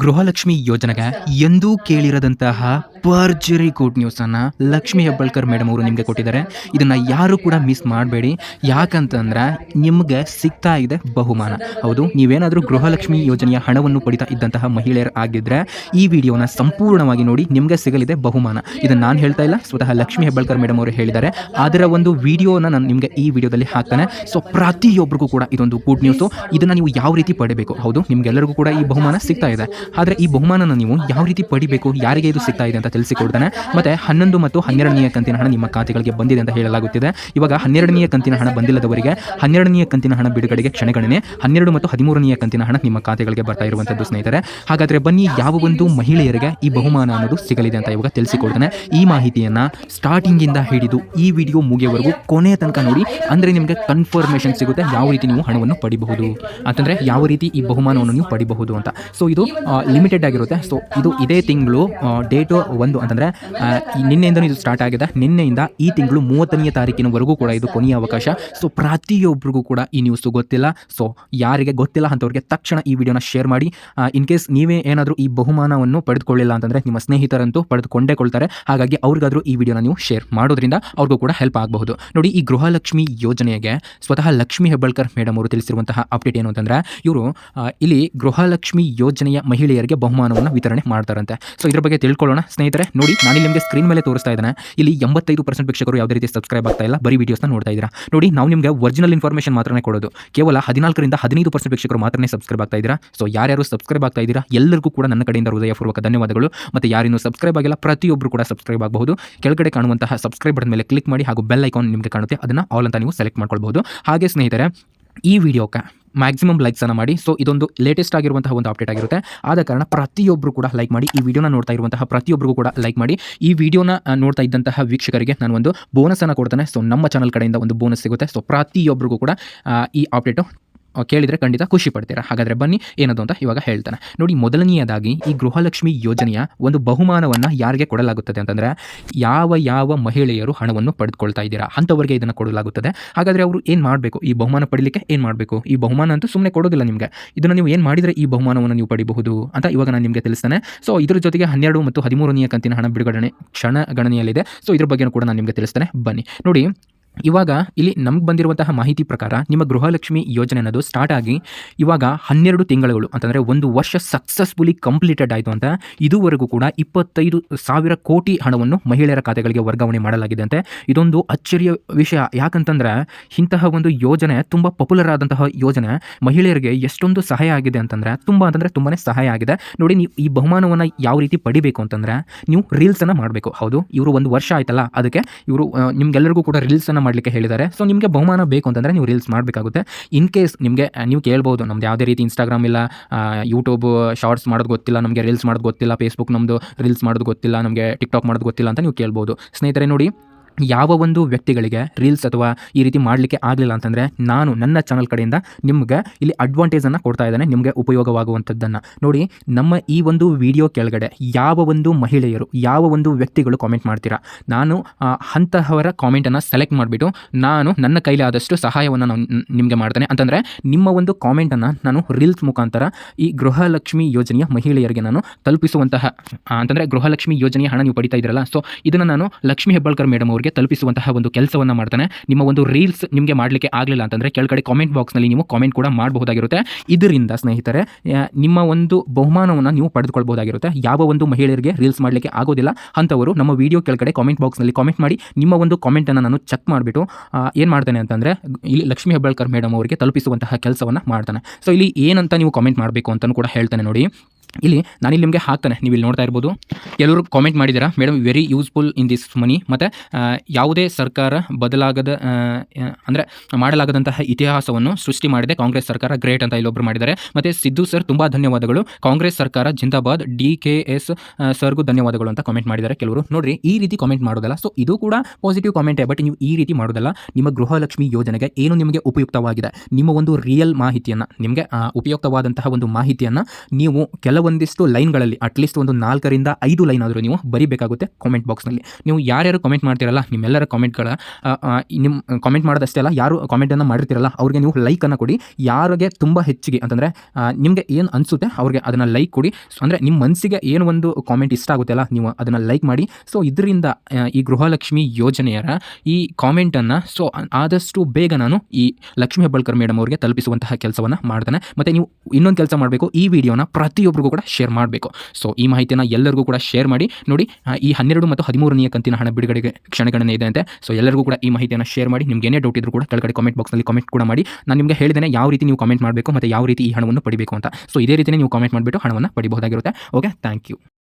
ಗೃಹಲಕ್ಷ್ಮಿ ಯೋಜನೆಗೆ ಎಂದೂ ಕೇಳಿರದಂತಹ ಭರ್ಜರಿ ಗುಡ್ ನ್ಯೂಸನ್ನು ಲಕ್ಷ್ಮಿ ಹೆಬ್ಬಾಳ್ಕರ್ ಮೇಡಮ್ ಅವರು ನಿಮಗೆ ಕೊಟ್ಟಿದ್ದಾರೆ. ಇದನ್ನು ಯಾರು ಕೂಡ ಮಿಸ್ ಮಾಡಬೇಡಿ. ಯಾಕಂತಂದ್ರೆ ನಿಮಗೆ ಸಿಗ್ತಾ ಇದೆ ಬಹುಮಾನ. ಹೌದು, ನೀವೇನಾದರೂ ಗೃಹಲಕ್ಷ್ಮಿ ಯೋಜನೆಯ ಹಣವನ್ನು ಪಡಿತಾ ಇದ್ದಂತಹ ಮಹಿಳೆಯರು ಆಗಿದ್ದರೆ ಈ ವಿಡಿಯೋನ ಸಂಪೂರ್ಣವಾಗಿ ನೋಡಿ, ನಿಮಗೆ ಸಿಗಲಿದೆ ಬಹುಮಾನ. ಇದನ್ನು ನಾನು ಹೇಳ್ತಾ ಇಲ್ಲ, ಸ್ವತಃ ಲಕ್ಷ್ಮಿ ಹೆಬ್ಬಾಳ್ಕರ್ ಮೇಡಮ್ ಅವರು ಹೇಳಿದ್ದಾರೆ. ಅದರ ಒಂದು ವಿಡಿಯೋನ ನಾನು ನಿಮಗೆ ಈ ವಿಡಿಯೋದಲ್ಲಿ ಹಾಕ್ತಾನೆ. ಸೊ ಪ್ರತಿಯೊಬ್ಬರಿಗೂ ಕೂಡ ಇದೊಂದು ಗುಡ್ ನ್ಯೂಸು. ಇದನ್ನು ನೀವು ಯಾವ ರೀತಿ ಪಡಿಬೇಕು? ಹೌದು, ನಿಮಗೆಲ್ಲರಿಗೂ ಕೂಡ ಈ ಬಹುಮಾನ ಸಿಗ್ತಾ ಇದೆ. ಆದರೆ ಈ ಬಹುಮಾನನ ನೀವು ಯಾವ ರೀತಿ ಪಡಿಬೇಕು, ಯಾರಿಗೆ ಇದು ಸಿಗ್ತಾ ಇದೆ ಅಂತ ತಿಳಿಸಿಕೊಡ್ತಾನೆ. ಮತ್ತು 11 ಮತ್ತು 12ನೇ ಕಂತಿನ ಹಣ ನಿಮ್ಮ ಖಾತೆಗಳಿಗೆ ಬಂದಿದೆ ಅಂತ ಹೇಳಲಾಗುತ್ತಿದೆ. ಇವಾಗ 12ನೇ ಕಂತಿನ ಹಣ ಬಂದಿಲ್ಲದವರಿಗೆ 12ನೇ ಕಂತಿನ ಹಣ ಬಿಡುಗಡೆಗೆ ಕ್ಷಣಗಣನೆ. 12 ಮತ್ತು 13ನೇ ಕಂತಿನ ಹಣ ನಿಮ್ಮ ಖಾತೆಗಳಿಗೆ ಬರ್ತಾ ಇರುವಂಥದ್ದು ಸ್ನೇಹಿತರೆ. ಹಾಗಾದರೆ ಬನ್ನಿ, ಯಾವ ಒಂದು ಮಹಿಳೆಯರಿಗೆ ಈ ಬಹುಮಾನ ಅನ್ನೋದು ಸಿಗಲಿದೆ ಅಂತ ಇವಾಗ ತಿಳಿಸಿಕೊಡ್ತಾನೆ. ಈ ಮಾಹಿತಿಯನ್ನು ಸ್ಟಾರ್ಟಿಂಗಿಂದ ಹಿಡಿದು ಈ ವಿಡಿಯೋ ಮುಗಿಯುವವರೆಗೂ ಕೊನೆ ತನಕ ನೋಡಿ. ಅಂದರೆ ನಿಮಗೆ ಕನ್ಫರ್ಮೇಷನ್ ಸಿಗುತ್ತೆ ಯಾವ ರೀತಿ ನೀವು ಹಣವನ್ನು ಪಡಿಬಹುದು ಅಂತಂದರೆ, ಯಾವ ರೀತಿ ಈ ಬಹುಮಾನವನ್ನು ನೀವು ಪಡಿಬಹುದು ಅಂತ. ಸೊ ಇದು ಲಿಮಿಟೆಡ್ ಆಗಿರುತ್ತೆ. ಸೊ ಇದು ಇದೇ ತಿಂಗಳು ಡೇಟು 1 ಅಂತಂದರೆ ನಿನ್ನೆಯಿಂದಲೂ ಇದು ಸ್ಟಾರ್ಟ್ ಆಗಿದೆ. ನಿನ್ನೆಯಿಂದ ಈ ತಿಂಗಳು 30ನೇ ತಾರೀಕಿನವರೆಗೂ ಕೂಡ ಇದು ಕೊನೆಯ ಅವಕಾಶ. ಸೊ ಪ್ರತಿಯೊಬ್ಬರಿಗೂ ಕೂಡ ಈ ನ್ಯೂಸು ಗೊತ್ತಿಲ್ಲ. ಸೊ ಯಾರಿಗೆ ಗೊತ್ತಿಲ್ಲ ಅಂಥವ್ರಿಗೆ ತಕ್ಷಣ ಈ ವಿಡಿಯೋನ ಶೇರ್ ಮಾಡಿ. ಇನ್ ಕೇಸ್ ನೀವೇ ಏನಾದರೂ ಈ ಬಹುಮಾನವನ್ನು ಪಡೆದುಕೊಳ್ಳಿಲ್ಲ ಅಂತಂದರೆ ನಿಮ್ಮ ಸ್ನೇಹಿತರಂತೂ ಪಡೆದುಕೊಂಡೇ ಕೊಳ್ತಾರೆ. ಹಾಗಾಗಿ ಅವ್ರಿಗಾದರೂ ಈ ವಿಡಿಯೋನ ನೀವು ಶೇರ್ ಮಾಡೋದ್ರಿಂದ ಅವ್ರಿಗೂ ಕೂಡ ಹೆಲ್ಪ್ ಆಗಬಹುದು. ನೋಡಿ, ಈ ಗೃಹಲಕ್ಷ್ಮಿ ಯೋಜನೆಗೆ ಸ್ವತಃ ಲಕ್ಷ್ಮಿ ಹೆಬ್ಬಾಳ್ಕರ್ ಮೇಡಮ್ ಅವರು ತಿಳಿಸಿರುವಂತಹ ಅಪ್ಡೇಟ್ ಏನು ಅಂತಂದರೆ, ಇವರು ಇಲ್ಲಿ ಗೃಹಲಕ್ಷ್ಮಿ ಯೋಜನೆಯ ಮಹಿಳೆಯರಿಗೆ ಬಹುಮಾನವನ್ನು ವಿತರಣೆ ಮಾಡ್ತಾರಂತೆ. ಸೊ ಇದ್ರ ಬಗ್ಗೆ ತಿಳ್ಕೊಳ್ಳೋಣ ಸ್ನೇಹಿತರೆ. ನೋಡಿ, ನಾನು ನಿಮಗೆ ಸ್ಕ್ರೀನ್ ಮೇಲೆ ತೋರಿಸ್ತಾ ಇದ್ದೇನೆ. ಇಲ್ಲಿ 85% ವೀಕ್ಷಕರು ಯಾವುದೇ ರೀತಿ ಸಬ್ಸ್ಕ್ರೈಬ್ ಆಗ್ತಾ ಇಲ್ಲ, ಬರೀ ವಿಡಿಯೋಸ್ನ ನೋಡ್ತಾ ಇದ್ದೀರಾ. ನೋಡಿ, ನಾವು ನಿಮಗೆ ಒರಿಜಿನಲ್ ಇನ್ಫಾರ್ಮೇಷನ್ ಮಾತ್ರನೇ ಕೊಡೋದು. ಕೇವಲ 14ರಿಂದ 15% ವೀಕ್ಷಕರು ಮಾತ್ರನೇ ಸಬ್ಸ್ಕ್ರೈಬ್ ಆಗ್ತಾ ಇದ್ದೀರಾ. ಸೊ ಯಾರ್ಯಾರು ಸಬ್ಸ್ಕ್ರೈಬ್ ಆಗ್ತಾ ಇದ್ದೀರಾ ಎಲ್ಲರಿಗೂ ಕೂಡ ನನ್ನ ಕಡೆಯಿಂದ ಹೃದಯಪೂರ್ವಕ ಧನ್ಯವಾದಗಳು. ಮತ್ತು ಯಾರಿನ್ನೂ ಸಬ್ಸ್ಕ್ರೈಬ್ ಆಗಿಲ್ಲ ಪ್ರತಿಯೊಬ್ಬರು ಕೂಡ ಸಬ್ಸ್ಕ್ರೈಬ್ ಆಗಬಹುದು. ಕೆಳಗಡೆ ಕಾಣುವಂತಹ ಸಬ್ಸ್ಕ್ರೈಬ್ ಬಟನ್ ಮೇಲೆ ಕ್ಲಿಕ್ ಮಾಡಿ, ಹಾಗೂ ಬೆಲ್ ಐಕಾನ್ ನಿಮಗೆ ಕಾಣುತ್ತೆ, ಅದನ್ನು ಆಲ್ ಅಂತ ನೀವು ಸೆಲೆಕ್ಟ್ ಮಾಡ್ಕೊಳ್ಬಹುದು. ಹಾಗೆ ಸ್ನೇಹಿತರೆ, ಈ ವಿಡಿಯೋಕ್ಕೆ ಮ್ಯಾಕ್ಸಿಮಮ್ ಲೈಕ್ಸನ್ನು ಮಾಡಿ. ಸೊ ಇದೊಂದು ಲೇಟೆಸ್ಟ್ ಆಗಿರುವಂತಹ ಒಂದು ಅಪ್ಡೇಟ್ ಆಗಿರುತ್ತೆ. ಆದ ಕಾರಣ ಪ್ರತಿಯೊಬ್ಬರು ಕೂಡ ಲೈಕ್ ಮಾಡಿ. ಈ ವಿಡಿಯೋನ ನೋಡ್ತಾ ಇರುವಂತಹ ಪ್ರತಿಯೊಬ್ಬರಿಗೂ ಕೂಡ ಲೈಕ್ ಮಾಡಿ. ಈ ವಿಡಿಯೋನ ನೋಡ್ತಾ ಇದ್ದಂತಹ ವೀಕ್ಷಕರಿಗೆ ನಾನು ಒಂದು ಬೋನಸನ್ನು ಕೊಡ್ತೇನೆ. ಸೊ ನಮ್ಮ ಚಾನಲ್ ಕಡೆಯಿಂದ ಒಂದು ಬೋನಸ್ ಸಿಗುತ್ತೆ. ಸೊ ಪ್ರತಿಯೊಬ್ಬರಿಗೂ ಕೂಡ ಈ ಅಪ್ಡೇಟು ಕೇಳಿದರೆ ಖಂಡಿತ ಖುಷಿ ಪಡ್ತೀರಾ. ಹಾಗಾದರೆ ಬನ್ನಿ ಏನದು ಅಂತ ಇವಾಗ ಹೇಳ್ತಾನೆ. ನೋಡಿ, ಮೊದಲನೆಯದಾಗಿ ಈ ಗೃಹಲಕ್ಷ್ಮಿ ಯೋಜನೆಯ ಒಂದು ಬಹುಮಾನವನ್ನು ಯಾರಿಗೆ ಕೊಡಲಾಗುತ್ತದೆ ಅಂತಂದರೆ, ಯಾವ ಮಹಿಳೆಯರು ಹಣವನ್ನು ಪಡೆದುಕೊಳ್ತಾ ಇದ್ದೀರಾ ಅಂಥವರಿಗೆ ಇದನ್ನು ಕೊಡಲಾಗುತ್ತದೆ. ಹಾಗಾದರೆ ಅವರು ಏನು ಮಾಡಬೇಕು? ಈ ಬಹುಮಾನ ಪಡೀಲಿಕ್ಕೆ ಏನು ಮಾಡಬೇಕು? ಈ ಬಹುಮಾನ ಅಂತೂ ಸುಮ್ಮನೆ ಕೊಡೋದಿಲ್ಲ ನಿಮಗೆ. ಇದನ್ನು ನೀವು ಏನು ಮಾಡಿದರೆ ಈ ಬಹುಮಾನವನ್ನು ನೀವು ಪಡಿಬಹುದು ಅಂತ ಇವಾಗ ನಾನು ನಿಮಗೆ ತಿಳಿಸ್ತೇನೆ. ಸೊ ಇದ್ರ ಜೊತೆಗೆ 12 ಮತ್ತು 13ನೇ ಕಂತಿನ ಹಣ ಬಿಡುಗಡೆ ಕ್ಷಣಗಣನೆಯಲ್ಲಿದೆ. ಸೊ ಇದ್ರ ಬಗ್ಗೆನೂ ಕೂಡ ನಾನು ನಿಮಗೆ ತಿಳಿಸ್ತೇನೆ. ಬನ್ನಿ ನೋಡಿ, ಇವಾಗ ಇಲ್ಲಿ ನಮ್ಗೆ ಬಂದಿರುವಂತಹ ಮಾಹಿತಿ ಪ್ರಕಾರ ನಿಮ್ಮ ಗೃಹಲಕ್ಷ್ಮಿ ಯೋಜನೆ ಅನ್ನೋದು ಸ್ಟಾರ್ಟ್ ಆಗಿ ಇವಾಗ 12 ತಿಂಗಳುಗಳು ಅಂತಂದರೆ 1 ವರ್ಷ ಸಕ್ಸಸ್ಫುಲಿ ಕಂಪ್ಲೀಟೆಡ್ ಆಯಿತು ಅಂತ. ಇದುವರೆಗೂ ಕೂಡ 25,000 ಕೋಟಿ ಹಣವನ್ನು ಮಹಿಳೆಯರ ಖಾತೆಗಳಿಗೆ ವರ್ಗಾವಣೆ ಮಾಡಲಾಗಿದೆ ಅಂತೆ. ಇದೊಂದು ಅಚ್ಚರಿಯ ವಿಷಯ. ಯಾಕಂತಂದರೆ ಇಂತಹ ಒಂದು ಯೋಜನೆ ತುಂಬ ಪಾಪ್ಯುಲರ್ ಆದಂತಹ ಯೋಜನೆ. ಮಹಿಳೆಯರಿಗೆ ಎಷ್ಟೊಂದು ಸಹಾಯ ಆಗಿದೆ ಅಂತಂದರೆ ತುಂಬಾ ಸಹಾಯ ಆಗಿದೆ. ನೋಡಿ, ನೀವು ಈ ಬಹುಮಾನವನ್ನು ಯಾವ ರೀತಿ ಪಡಿಬೇಕು ಅಂತಂದರೆ, ನೀವು ರೀಲ್ಸನ್ನು ಮಾಡಬೇಕು. ಹೌದು, ಇವರು 1 ವರ್ಷ ಆಯ್ತಲ್ಲ, ಅದಕ್ಕೆ ಇವರು ನಿಮ್ಗೆಲ್ಲರಿಗೂ ಕೂಡ ರೀಲ್ಸನ್ನು ಮಾಡಲಿಕ್ಕೆ ಹೇಳಿದ್ದಾರೆ. ಸೊ ನಿಮಗೆ ಬಹುಮಾನ ಬೇಕು ಅಂತಂದರೆ ನೀವು ರೀಲ್ಸ್ ಮಾಡಬೇಕಾಗುತ್ತೆ. ಇನ್ ಕೇಸ್ ನೀವು ಕೇಳ್ಬೋದು, ನಮ್ದು ಯಾವುದೇ ರೀತಿ ಇನ್ಸ್ಟಾಗ್ರಾಮ್ ಇಲ್ಲ, ಯೂಟ್ಯೂಬ್ ಶಾರ್ಟ್ಸ್ ಮಾಡೋದು ಗೊತ್ತಿಲ್ಲ, ನಮಗೆ ರೀಲ್ಸ್ ಮಾಡೋದು ಗೊತ್ತಿಲ್ಲ, ಫೇಸ್ಬುಕ್ ನಮ್ಮದು ರೀಲ್ಸ್ ಮಾಡೋದು ಗೊತ್ತಿಲ್ಲ, ನಮಗೆ ಟಿಕ್ಟಾಕ್ ಮಾಡೋದು ಗೊತ್ತಿಲ್ಲ ಅಂತ ನೀವು ಕೇಳ್ಬೋದು. ಸ್ನೇಹಿತರೆ ನೋಡಿ, ಯಾವ ಒಂದು ವ್ಯಕ್ತಿಗಳಿಗೆ ರೀಲ್ಸ್ ಅಥವಾ ಈ ರೀತಿ ಮಾಡಲಿಕ್ಕೆ ಆಗಲಿಲ್ಲ ಅಂತಂದರೆ, ನಾನು ನನ್ನ ಚಾನಲ್ ಕಡೆಯಿಂದ ನಿಮಗೆ ಇಲ್ಲಿ ಅಡ್ವಾಂಟೇಜನ್ನು ಕೊಡ್ತಾ ಇದ್ದೇನೆ, ನಿಮಗೆ ಉಪಯೋಗವಾಗುವಂಥದ್ದನ್ನು. ನೋಡಿ, ನಮ್ಮ ಈ ಒಂದು ವಿಡಿಯೋ ಕೆಳಗಡೆ ಯಾವ ಒಂದು ಮಹಿಳೆಯರು, ಯಾವ ಒಂದು ವ್ಯಕ್ತಿಗಳು ಕಾಮೆಂಟ್ ಮಾಡ್ತೀರಾ, ನಾನು ಅಂತಹವರ ಕಾಮೆಂಟನ್ನು ಸೆಲೆಕ್ಟ್ ಮಾಡಿಬಿಟ್ಟು ನಾನು ನನ್ನ ಕೈಲಿ ಆದಷ್ಟು ಸಹಾಯವನ್ನು ನಾನು ನಿಮಗೆ ಮಾಡ್ತೇನೆ. ಅಂತಂದರೆ ನಿಮ್ಮ ಒಂದು ಕಾಮೆಂಟನ್ನು ನಾನು ರೀಲ್ಸ್ ಮುಖಾಂತರ ಈ ಗೃಹಲಕ್ಷ್ಮಿ ಯೋಜನೆಯ ಮಹಿಳೆಯರಿಗೆ ನಾನು ತಲುಪಿಸುವಂತಹ, ಅಂತಂದರೆ ಗೃಹಲಕ್ಷ್ಮಿ ಯೋಜನೆಯ ಹಣ ನೀವು ಪಡಿತಾ ಇದ್ದೀರಲ್ಲ, ಸೊ ಇದನ್ನು ನಾನು ಲಕ್ಷ್ಮಿ ಹೆಬ್ಬಾಳ್ಕರ್ ಮೇಡಮ್ ಅವರಿಗೆ ತಲುಪಿಸುವಂತಹ ಒಂದು ಕೆಲಸವನ್ನು ಮಾಡ್ತಾನೆ. ನಿಮ್ಮ ಒಂದು ರೀಲ್ಸ್ ನಿಮಗೆ ಮಾಡಲಿಕ್ಕೆ ಆಗಲಿಲ್ಲ ಅಂತಂದರೆ ಕೆಳಗಡೆ ಕಾಮೆಂಟ್ ಬಾಕ್ಸ್ನಲ್ಲಿ ನೀವು ಕಾಮೆಂಟ್ ಕೂಡ ಮಾಡಬಹುದಾಗಿರುತ್ತೆ. ಇದರಿಂದ ಸ್ನೇಹಿತರೆ ನಿಮ್ಮ ಒಂದು ಬಹುಮಾನವನ್ನು ನೀವು ಪಡೆದುಕೊಳ್ಬಹುದಾಗಿರುತ್ತೆ. ಯಾವ ಒಂದು ಮಹಿಳೆಯರಿಗೆ ರೀಲ್ಸ್ ಮಾಡಲಿಕ್ಕೆ ಆಗೋದಿಲ್ಲ ಅಂಥವರು ನಮ್ಮ ವಿಡಿಯೋ ಕೆಳಗಡೆ ಕಾಮೆಂಟ್ ಬಾಕ್ಸ್ನಲ್ಲಿ ಕಾಮೆಂಟ್ ಮಾಡಿ. ನಿಮ್ಮ ಒಂದು ಕಾಮೆಂಟನ್ನು ನಾನು ಚೆಕ್ ಮಾಡಿಬಿಟ್ಟು ಏನು ಮಾಡ್ತೇನೆ ಅಂತಂದರೆ, ಇಲ್ಲಿ ಲಕ್ಷ್ಮಿ ಹೆಬ್ಬಾಳ್ಕರ್ ಮೇಡಮ್ ಅವರಿಗೆ ತಲುಪಿಸುವಂತಹ ಕೆಲಸವನ್ನು ಮಾಡ್ತಾನೆ. ಸೊ ಇಲ್ಲಿ ಏನಂತ ನೀವು ಕಾಮೆಂಟ್ ಮಾಡಬೇಕು ಅಂತಲೂ ಕೂಡ ಹೇಳ್ತಾನೆ. ನೋಡಿ, ಇಲ್ಲಿ ನಾನಿಲ್ಲಿ ನಿಮಗೆ ಹಾಕ್ತಾನೆ, ನೀವು ಇಲ್ಲಿ ನೋಡ್ತಾ ಇರ್ಬೋದು. ಕೆಲವರು ಕಾಮೆಂಟ್ ಮಾಡಿದ್ದೀರಾ, madam very useful in this ಮನಿ, ಮತ್ತು ಯಾವುದೇ ಸರ್ಕಾರ ಅಂದರೆ ಮಾಡಲಾಗದಂತಹ ಇತಿಹಾಸವನ್ನು ಸೃಷ್ಟಿ ಮಾಡಿದೆ ಕಾಂಗ್ರೆಸ್ ಸರ್ಕಾರ, ಗ್ರೇಟ್ ಅಂತ ಇಲ್ಲೊಬ್ಬರು ಮಾಡಿದ್ದಾರೆ. ಮತ್ತು ಸಿದ್ದು ಸರ್ ತುಂಬ ಧನ್ಯವಾದಗಳು, ಕಾಂಗ್ರೆಸ್ ಸರ್ಕಾರ ಜಿಂದಾಬಾದ್, DKS ಸರ್ಗೂ ಧನ್ಯವಾದಗಳು ಅಂತ ಕಾಮೆಂಟ್ ಮಾಡಿದ್ದಾರೆ ಕೆಲವರು. ನೋಡಿರಿ, ಈ ರೀತಿ ಕಾಮೆಂಟ್ ಮಾಡೋದಲ್ಲ. ಸೊ ಇದು ಕೂಡ ಪಾಸಿಟಿವ್ ಕಾಮೆಂಟೇ, ಬಟ್ ನೀವು ಈ ರೀತಿ ಮಾಡೋದಲ್ಲ. ನಿಮ್ಮ ಗೃಹಲಕ್ಷ್ಮಿ ಯೋಜನೆಗೆ ಏನು ನಿಮಗೆ ಉಪಯುಕ್ತವಾಗಿದೆ, ನಿಮ್ಮ ಒಂದು ರಿಯಲ್ ಮಾಹಿತಿಯನ್ನು, ನಿಮಗೆ ಉಪಯುಕ್ತವಾದಂತಹ ಒಂದು ಮಾಹಿತಿಯನ್ನು ನೀವು ಕೆಲವು ಕೆಲವೊಂದಿಷ್ಟು ಲೈನ್ಗಳಲ್ಲಿ ಅಟ್ಲೀಸ್ಟ್ ಒಂದು 4ರಿಂದ 5 ಲೈನ್ ಆದರೂ ನೀವು ಬರಿಬೇಕಾಗುತ್ತೆ ಕಾಮೆಂಟ್ ಬಾಕ್ಸ್ನಲ್ಲಿ. ನೀವು ಯಾರ್ಯಾರು ಕಾಮೆಂಟ್ ಮಾಡ್ತಿರಲ್ಲ ನಿಮ್ಮೆಲ್ಲರ ಕಾಮೆಂಟ್ಗಳ ನಿಮ್ಮ ಕಾಮೆಂಟ್ ಮಾಡೋದಷ್ಟೇ ಅಲ್ಲ, ಯಾರು ಕಾಮೆಂಟನ್ನು ಮಾಡಿರ್ತೀರಲ್ಲ ಅವ್ರಿಗೆ ನೀವು ಲೈಕನ್ನು ಕೊಡಿ. ಯಾರಿಗೆ ತುಂಬ ಹೆಚ್ಚಿಗೆ ಅಂತಂದರೆ ನಿಮಗೆ ಏನು ಅನಿಸುತ್ತೆ ಅವ್ರಿಗೆ ಅದನ್ನು ಲೈಕ್ ಕೊಡಿ. ಅಂದರೆ ನಿಮ್ಮ ಮನಸ್ಸಿಗೆ ಏನು ಒಂದು ಕಾಮೆಂಟ್ ಇಷ್ಟ ಆಗುತ್ತೆ ಅಲ್ಲ, ನೀವು ಅದನ್ನು ಲೈಕ್ ಮಾಡಿ. ಸೊ ಇದರಿಂದ ಈ ಗೃಹಲಕ್ಷ್ಮಿ ಯೋಜನೆಯರ ಈ ಕಾಮೆಂಟನ್ನು ಆದಷ್ಟು ಬೇಗ ನಾನು ಈ ಲಕ್ಷ್ಮೀ ಹೆಬ್ಬಾಳ್ಕರ್ ಮೇಡಮ್ ಅವರಿಗೆ ತಲುಪಿಸುವಂತಹ ಕೆಲಸವನ್ನು ಮಾಡ್ತಾನೆ. ಮತ್ತು ನೀವು ಇನ್ನೊಂದು ಕೆಲಸ ಮಾಡಬೇಕು, ಈ ವಿಡಿಯೋನ ಪ್ರತಿಯೊಬ್ಬರಿಗೂ ಕೂಡ ಶೇರ್ ಮಾಡಬೇಕು. ಸೊ ಈ ಮಾಹಿತಿಯನ್ನು ಎಲ್ಲರಿಗೂ ಕೂಡ ಶೇರ್ ಮಾಡಿ. ನೋಡಿ, ಈ 12 ಮತ್ತು 13ನೇ ಕಂತಿನ ಹಣ ಬಿಡುಗಡೆಗೆ ಕ್ಷಣಗಣನೆ ಇದೆ ಅಂತೆ. ಸೊ ಎಲ್ಲರಿಗೂ ಕೂಡ ಈ ಮಾಹಿತಿಯನ್ನು ಶೇರ್ ಮಾಡಿ. ನಿಮ್ಗೆ ಏನೇ ಡೌಟ್ ಇದ್ರೂ ಕೂಡ ಕೆಳಗಡೆ ಕಾಮೆಂಟ್ ಬಾಕ್ಸ್ನಲ್ಲಿ ಕಾಮೆಂಟ್ ಕೂಡ ಮಾಡಿ. ನಾನು ನಿಮಗೆ ಹೇಳಿದ್ದೇನೆ ಯಾವ ರೀತಿ ನೀವು ಕಾಮೆಂಟ್ ಮಾಡಬೇಕು ಮತ್ತು ಯಾವ ರೀತಿ ಈ ಹಣವನ್ನು ಪಡಿಬೇಕು ಅಂತ. ಸೊ ಇದೇ ರೀತಿಯೇ ನೀವು ಕಾಮೆಂಟ್ ಮಾಡಿಬಿಟ್ಟು ಹಣವನ್ನು ಪಡಿಬಹುದಾಗಿರುತ್ತೆ. Okay, thank you.